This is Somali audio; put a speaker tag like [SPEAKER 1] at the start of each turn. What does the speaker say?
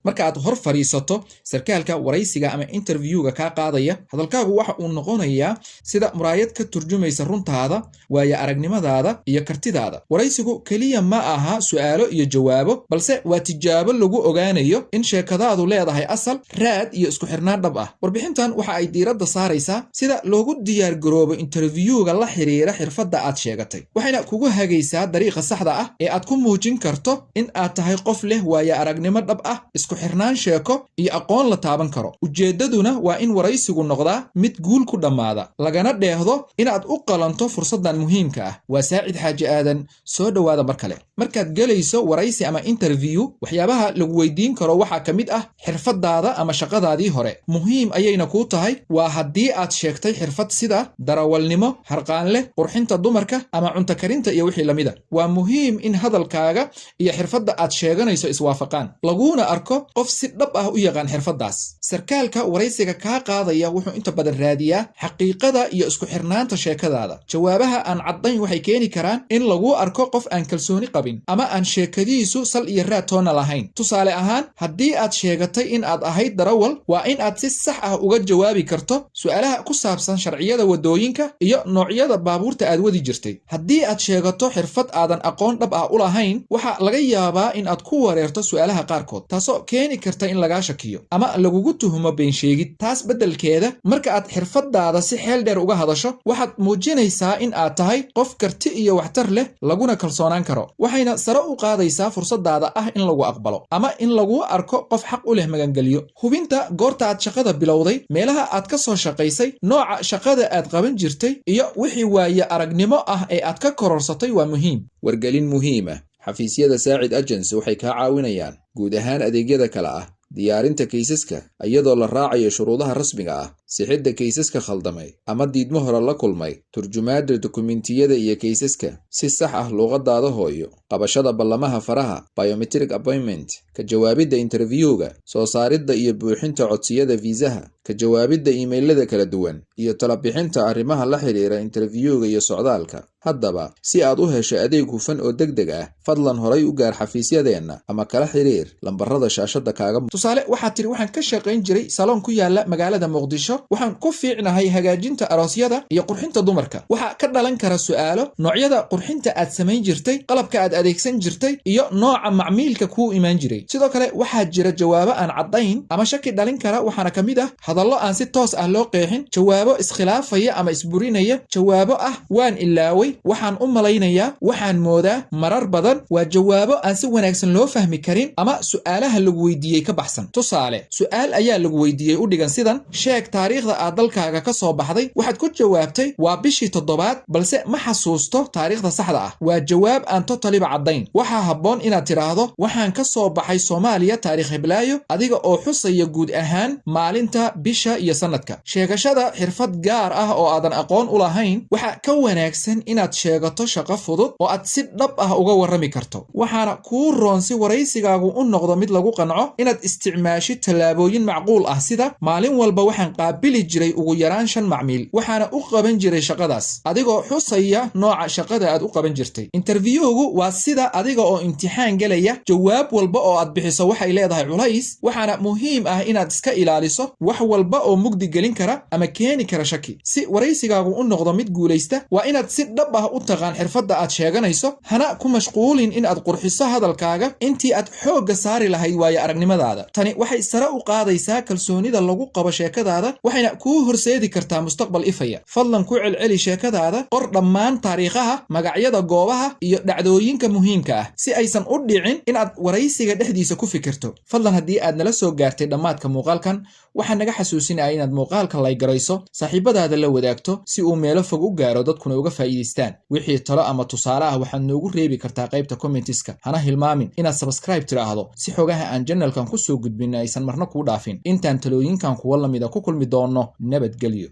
[SPEAKER 1] marka aad hor fariisato sarkaalka waraysiga ama interviewga ka qaadaya hadalkaagu waxa uu noqonayaa sida muraayad ka turjumaysa runtaada waaya aragnimadaada iyo kartidaada waraysigu kaliya ma aha su'aalo iyo jawaabo balse waa tijaabo lagu ogaanayo in sheekadaadu leedahay asal raad iyo isku xirnaan dhab ah warbixintan waxa ay diiradda saaraysaa sida loogu diyaar garoobo interviewga la xiriira xirfadda aad sheegatay waxayna kugu hagaysaa dariiqa saxda ah ee aad ku muujin karto in aad tahay qof leh waaya aragnimo dhab ah isku xirnaan sheeko iyo aqoon la taaban karo ujeedaduna waa in waraysigu noqdaa mid guul ku dhammaada lagana dheehdo inaad u qalanto fursaddan muhiimka ah waa saacid xaaji aadan soo dhowaada mar kale markaad gelayso waraysi ama interview waxyaabaha lagu weydiin karo waxaa ka mid ah xirfadaada ama shaqadaadii hore muhiim ayayna kuu tahay waa haddii aad sheegtay xirfad sida darawalnimo harqaan leh qurxinta dumarka ama cunto karinta iyo wixii lamida waa muhiim in hadalkaaga iyo xirfadda aad sheeganayso iswaafaqaan laguuna arko qof si dhab ah u yaqaan xirfaddaas sarkaalka waraysiga kaa qaadaya wuxuu inta badan raadiyaa xaqiiqada iyo isku xirnaanta sheekadaada jawaabaha aan caddayn waxay keeni karaan in lagu arko qof aan kalsooni qabin ama aan sheekadiisu sal iyo raad toona lahayn tusaale ahaan haddii aad sheegatay in aad ahayd darawal waa in aad si sax ah uga jawaabi karto su'aalaha ku saabsan sharciyada wadooyinka iyo noocyada baabuurta aad wadi jirtay haddii aad sheegato xirfad aadan aqoon dhab ah u lahayn waxa laga yaabaa in aad ku wareerto su'aalaha qaarkood taasoo keeni karta in lagaa shakiyo ama lagugu tuhumo been sheegid taas beddelkeeda marka aad xirfadaada si xeel dheer uga hadasho waxaad muujinaysaa in aad tahay qof karti iyo waxtar leh laguna kalsoonaan karo waxayna sare u qaadaysaa fursadaada ah in lagu aqbalo ama in lagu arko qof xaq u leh magangelyo hubinta goorta aad shaqada bilowday meelaha aad ka soo shaqaysay nooca shaqada aad qaban jirtay iyo wixii waaye aragnimo ah ee aad ka kororsatay waa muhiim wargelin muhiim ah xafiisyada saacid agency waxay kaa caawinayaan guud ahaan adeegyada kale ah diyaarinta kaysaska iyadoo la raacayo shuruudaha rasmiga ah sixidda kaysaska khaldamay ama diidmo hore la kulmay turjumaadda dukumentiyada iyo kaysaska si sax ah luuqadaada hooyo qabashada ballamaha faraha biometric appointment ka jawaabidda interviewga soo saaridda iyo buuxinta codsiyada fiisaha ka jawaabidda iimaylada kala duwan iyo talabixinta arrimaha la xiriira interviewga iyo socdaalka haddaba si aad u hesho adeeg hufan oo degdeg ah fadlan horay u gaar xafiisyadeenna ama kala xiriir lambarada shaashada kaaga tusaale waxaad tiri waxaan ka shaqayn jiray saloon ku yaala magaalada muqdisho waxaan ku fiicnahay hagaajinta aroosyada iyo qurxinta dumarka waxaa ka dhalan kara su'aalo noocyada qurxinta aad samayn jirtay qalabka aad adeegsan jirtay iyo nooca macmiilka kuu imaan jiray sidoo kale waxaa jira jawaabo aan caddayn ama shaki dhalin kara waxaana ka mid ah hadallo aan si toos ah loo qeexin jawaabo iskhilaafaya ama isburinaya jawaabo ah waan ilaaway waxaan u malaynayaa waxaan moodaa marar badan waa jawaabo aan si wanaagsan loo fahmi karin ama su'aalaha lagu weydiiyey ka baxsan tusaale su'aal ayaa lagu weydiiyey u dhigan sidan sheeg taariikhda aad dalkaaga ka soo baxday waxaad ku jawaabtay waa bishii 7 balse ma xasuusto taariikhda saxda ah waa jawaab aan totaliba caddayn waxaa habboon inaad tiraahdo waxaan ka soo baxay Soomaaliya taariikh hiblaayo adiga oo xusaya guud ahaan maalinta bisha iyo sanadka sheegashada xirfad gaar ah oo aadan aqoon u lahayn waxa ka wanaagsan inaad sheegato shaqo fudud oo aad si dhab ah uga warrami karto waxaana kuu roon si waraysigaagu u noqdo mid lagu qanco inaad isticmaashid tallaabooyin macquul ah sida maalin walba waxaan qaabili jiray ugu yaraan 5 macmiil waxaana u qaban jiray shaqadaas adigoo xusaya nooca shaqada aad u qaban jirtay interviewgu waa sida adiga oo imtixaan galaya jawaab walba oo aad bixiso waxay leedahay culays waxaana muhiim ah inaad iska ilaaliso wax walba oo mugdi gelin kara ama keeni kara shaki si waraysigaagu u noqdo mid guulaysta waa inaad si dhab ah u taqaan xirfadda aad sheeganayso hana ku mashquulin inaad qurxiso hadalkaaga intii aad xoogga saari lahayd waayo aragnimadaada tani waxay sare u qaadaysaa kalsoonida lagu qabo sheekadaada waxayna kuu horseedi kartaa mustaqbal ifaya fadlan ku celceli sheekadaada qor dhammaan taariikhaha magacyada goobaha iyo dhacdooyinka muhiimka ah si aysan u dhicin inaad waraysiga dhexdiisa ku fikirto fadlan haddii aad nala soo gaartay dhammaadka muuqaalkan waxaan naga xasuusinaya inaad muuqaalka laygarayso saaxiibadaada la wadaagto si uu meelo fog u gaaro dadkuna uga faa'iidaystaan wixii talo ama tusaale ah waxaad noogu reebi kartaa qaybta commentiska hana hilmaamin inaad subscribe tiraahdo si xogaha aan channelkan ku soo gudbin aysan marna kuu dhaafin intaan talooyinkan kuwa lamida ku kulmi doonno nabadgelyo